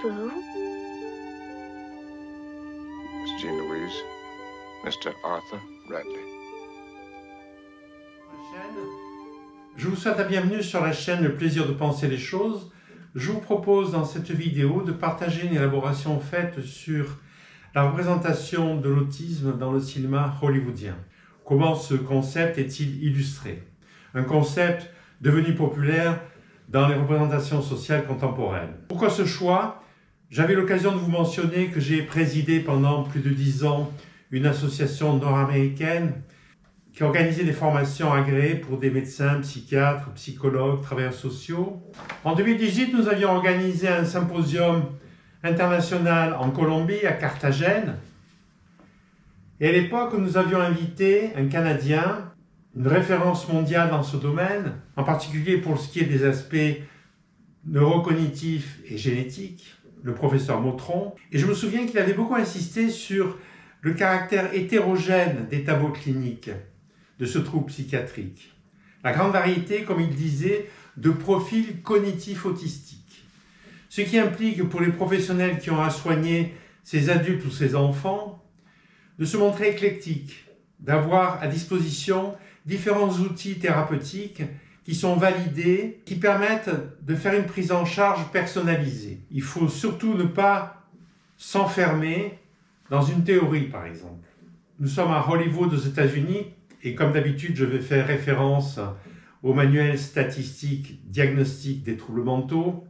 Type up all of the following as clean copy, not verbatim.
Boo. Miss Jean Louise, Mr. Arthur Radley. Je vous souhaite la bienvenue sur la chaîne Le Plaisir de Penser les Choses. Je vous propose dans cette vidéo de partager une élaboration faite sur la représentation de l'autisme dans le cinéma hollywoodien. Comment ce concept est-il illustré? Un concept devenu populaire dans les représentations sociales contemporaines. Pourquoi ce choix? J'avais l'occasion de vous mentionner que j'ai présidé pendant plus de 10 ans une association nord-américaine qui organisait des formations agréées pour des médecins, psychiatres, psychologues, travailleurs sociaux. En 2018, nous avions organisé un symposium international en Colombie, à Carthagène. Et à l'époque, nous avions invité un Canadien, une référence mondiale dans ce domaine, en particulier pour ce qui est des aspects neurocognitifs et génétiques, le professeur Motron. Et je me souviens qu'il avait beaucoup insisté sur le caractère hétérogène des tableaux cliniques de ce trouble psychiatrique. La grande variété, comme il disait, de profils cognitifs autistiques. Ce qui implique pour les professionnels qui ont à soigner ces adultes ou ces enfants, de se montrer éclectiques, d'avoir à disposition différents outils thérapeutiques qui sont validés, qui permettent de faire une prise en charge personnalisée. Il faut surtout ne pas s'enfermer dans une théorie, par exemple. Nous sommes à Hollywood, aux États-Unis, et comme d'habitude, je vais faire référence au manuel statistique diagnostic des troubles mentaux,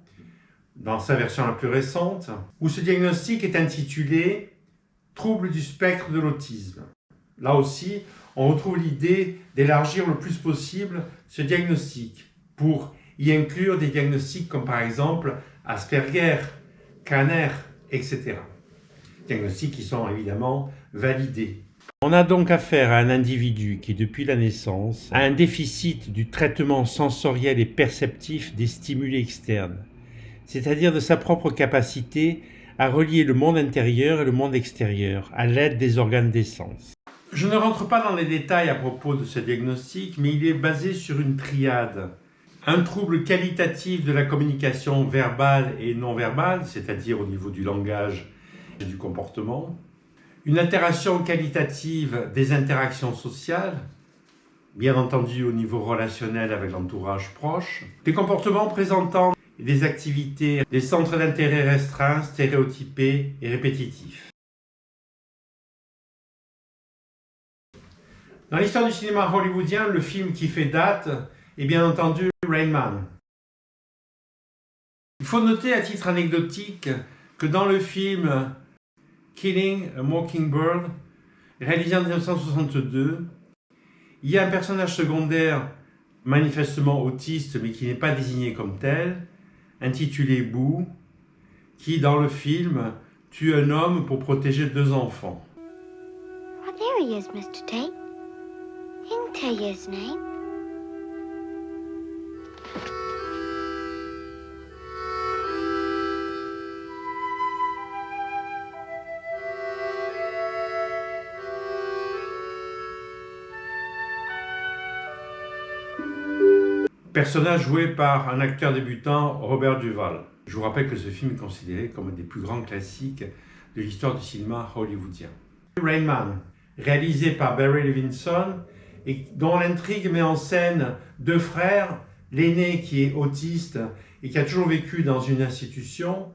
dans sa version la plus récente, où ce diagnostic est intitulé « Troubles du spectre de l'autisme ». Là aussi, on retrouve l'idée d'élargir le plus possible ce diagnostic pour y inclure des diagnostics comme par exemple Asperger, Kanner, etc. Diagnostics qui sont évidemment validés. On a donc affaire à un individu qui, depuis la naissance, a un déficit du traitement sensoriel et perceptif des stimuli externes, c'est-à-dire de sa propre capacité à relier le monde intérieur et le monde extérieur à l'aide des organes des sens. Je ne rentre pas dans les détails à propos de ce diagnostic, mais il est basé sur une triade. Un trouble qualitatif de la communication verbale et non verbale, c'est-à-dire au niveau du langage et du comportement. Une altération qualitative des interactions sociales, bien entendu au niveau relationnel avec l'entourage proche. Des comportements présentant des activités, des centres d'intérêt restreints, stéréotypés et répétitifs. Dans l'histoire du cinéma hollywoodien, le film qui fait date est bien entendu Rain Man. Il faut noter à titre anecdotique que dans le film Killing a Mockingbird, réalisé en 1962, il y a un personnage secondaire manifestement autiste mais qui n'est pas désigné comme tel, intitulé Boo, qui dans le film tue un homme pour protéger 2 enfants. Oh, there he is, Mr. Tate. He can tell you his name. Personnage joué par un acteur débutant, Robert Duvall. Je vous rappelle que ce film est considéré comme un des plus grands classiques de l'histoire du cinéma hollywoodien. Rain Man, réalisé par Barry Levinson, et dont l'intrigue met en scène 2 frères, l'aîné qui est autiste et qui a toujours vécu dans une institution,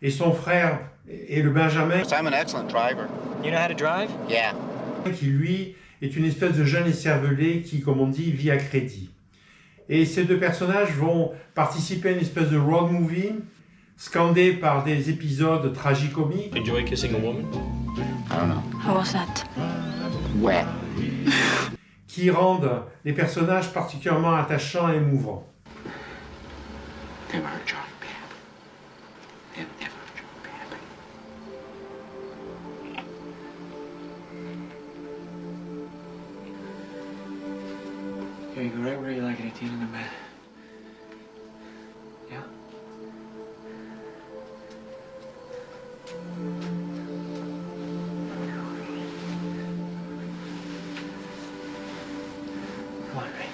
et son frère est le Benjamin, I'm an excellent driver. You know how to drive? Yeah. qui lui est une espèce de jeune écervelé qui, comme on dit, vit à crédit. Et ces 2 personnages vont participer à une espèce de road movie, scandé par des épisodes tragicomiques. Enjoy kissing a woman? I don't know. How was that? Wet. Qui rendent les personnages particulièrement attachants et émouvants. Never hurt Charlie Pap. Never hurt Charlie Pap. Here you go right where you like it, 18 in the bed. Yeah? Come on, babe.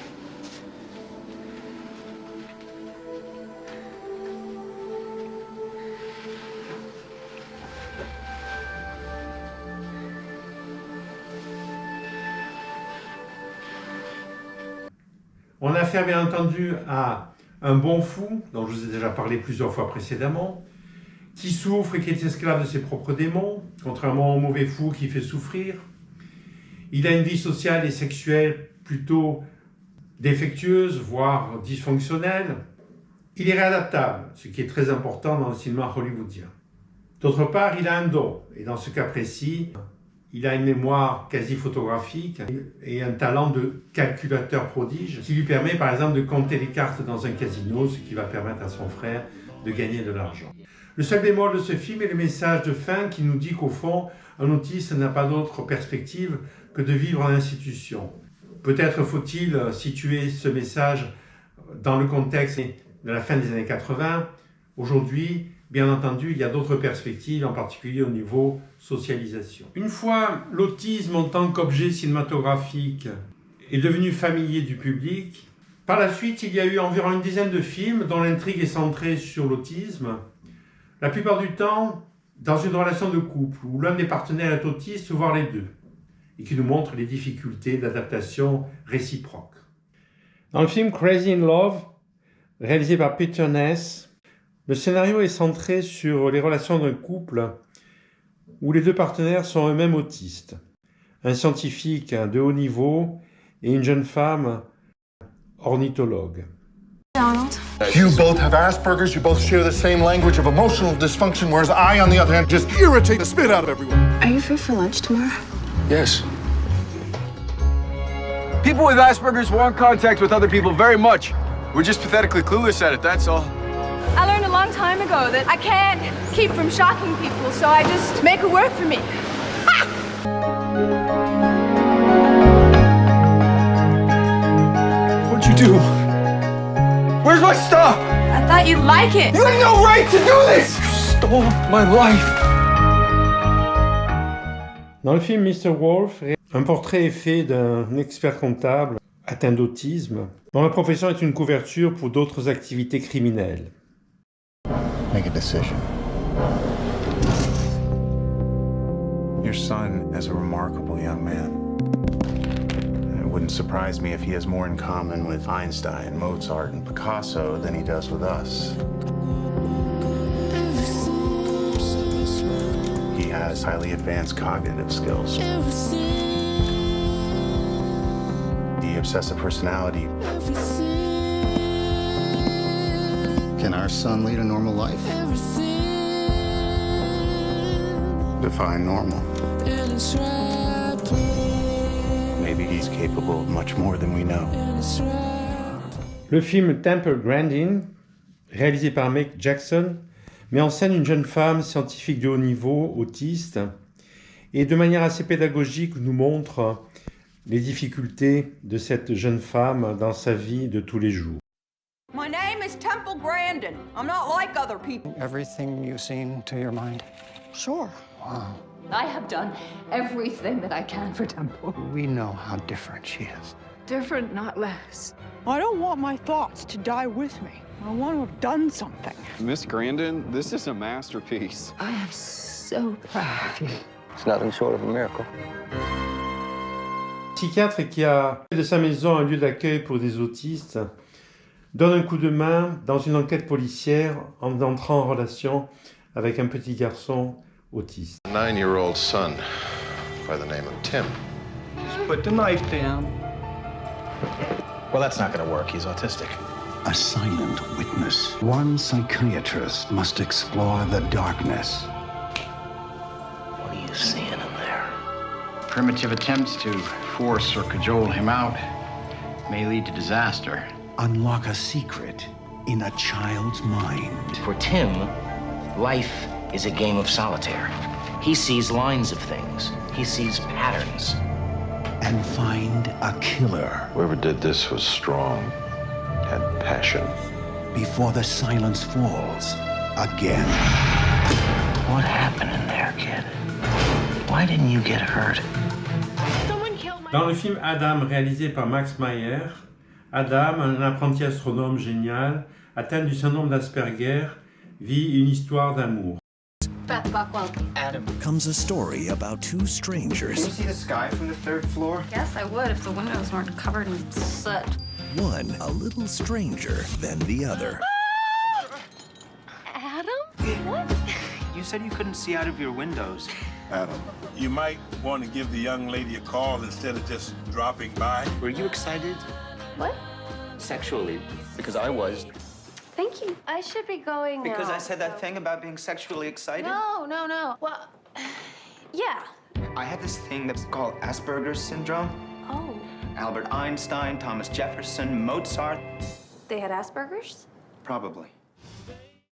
On a affaire bien entendu à un bon fou, dont je vous ai déjà parlé plusieurs fois précédemment, qui souffre et qui est esclave de ses propres démons, contrairement au mauvais fou qui fait souffrir. Il a une vie sociale et sexuelle plutôt défectueuse, voire dysfonctionnelle. Il est réadaptable, ce qui est très important dans le cinéma hollywoodien. D'autre part, il a un don, et dans ce cas précis, il a une mémoire quasi photographique et un talent de calculateur prodige qui lui permet par exemple de compter les cartes dans un casino, ce qui va permettre à son frère de gagner de l'argent. Le seul bémol de ce film est le message de fin qui nous dit qu'au fond, un autiste n'a pas d'autre perspective que de vivre en institution. Peut-être faut-il situer ce message dans le contexte de la fin des années 80. Aujourd'hui, bien entendu, il y a d'autres perspectives, en particulier au niveau socialisation. Une fois l'autisme en tant qu'objet cinématographique est devenu familier du public, par la suite, il y a eu environ une dizaine de films dont l'intrigue est centrée sur l'autisme. La plupart du temps, dans une relation de couple où l'un des partenaires est autiste, voire les deux, et qui nous montre les difficultés d'adaptation réciproque. Dans le film Crazy in Love, réalisé par Peter Ness, le scénario est centré sur les relations d'un couple où les deux partenaires sont eux-mêmes autistes. Un scientifique de haut niveau et une jeune femme ornithologue. Donald. You both have Asperger's, you both share the same language of emotional dysfunction, whereas I, on the other hand, just irritate the spit out of everyone. Are you free for lunch tomorrow? Yes. People with Asperger's want contact with other people very much. We're just pathetically clueless at it, that's all. I learned a long time ago that I can't keep from shocking people, so I just make it work for me. What'd you do? Where's my stuff? I thought you'd like it. You had no right to do this! You stole my life. Dans le film Mr. Wolf, un portrait est fait d'un expert comptable atteint d'autisme, dont la profession est une couverture pour d'autres activités criminelles. Make a decision. Your son is a remarkable young man. It wouldn't surprise me if he has more in common with Einstein, Mozart, and Picasso than he does with us. He has highly advanced cognitive skills. The obsessive personality. Can our son lead a normal life? Define normal. Maybe he's capable of much more than we know. Le film Temple Grandin, réalisé par Meg Jackson, met en scène une jeune femme scientifique de haut niveau, autiste, et de manière assez pédagogique nous montre les difficultés de cette jeune femme dans sa vie de tous les jours. My name is Temple Grandin. I'm not like other people. Everything you've seen to your mind? Sure. Wow. I have done everything that I can for Temple. We know how different she is. Different, not less. I don't want my thoughts to die with me. I want to have done something. Miss Grandin, this is a masterpiece. I am so proud of you. It's nothing short of a miracle. Psychiatre qui a fait de sa maison un lieu d'accueil pour des autistes donne un coup de main dans une enquête policière en entrant en relation avec un petit garçon autiste. A 9-year-old son by the name of Tim. Just put the knife down. Well, that's not going to work. He's autistic. A silent witness. One psychiatrist must explore the darkness. What are you seeing in there? Primitive attempts to force or cajole him out may lead to disaster. Unlock a secret in a child's mind. For Tim, life is a game of solitaire. He sees lines of things. He sees patterns. And find a killer. Whoever did this was strong, had passion. Before the silence falls again. What happened in there, kid? Why didn't you get hurt? Dans le film Adam, réalisé par Max Meyer, Adam, un apprenti astronome génial, atteint du syndrome d'Asperger, vit une histoire d'amour. Beth Buckwell. Adam comes a story about two strangers. Can you see the sky from the third floor? Guess I would if the windows weren't covered in soot. one a little stranger than the other. Adam? What? You said you couldn't see out of your windows. Adam, you might want to give the young lady a call instead of just dropping by. Were you excited? What? Sexually? Because I was. Thank you. I should be going now. Because I said that thing about being sexually excited? No. Well, yeah. I have this thing that's called Asperger's syndrome. Oh. Albert Einstein, Thomas Jefferson, Mozart. They had Asperger's? Probably.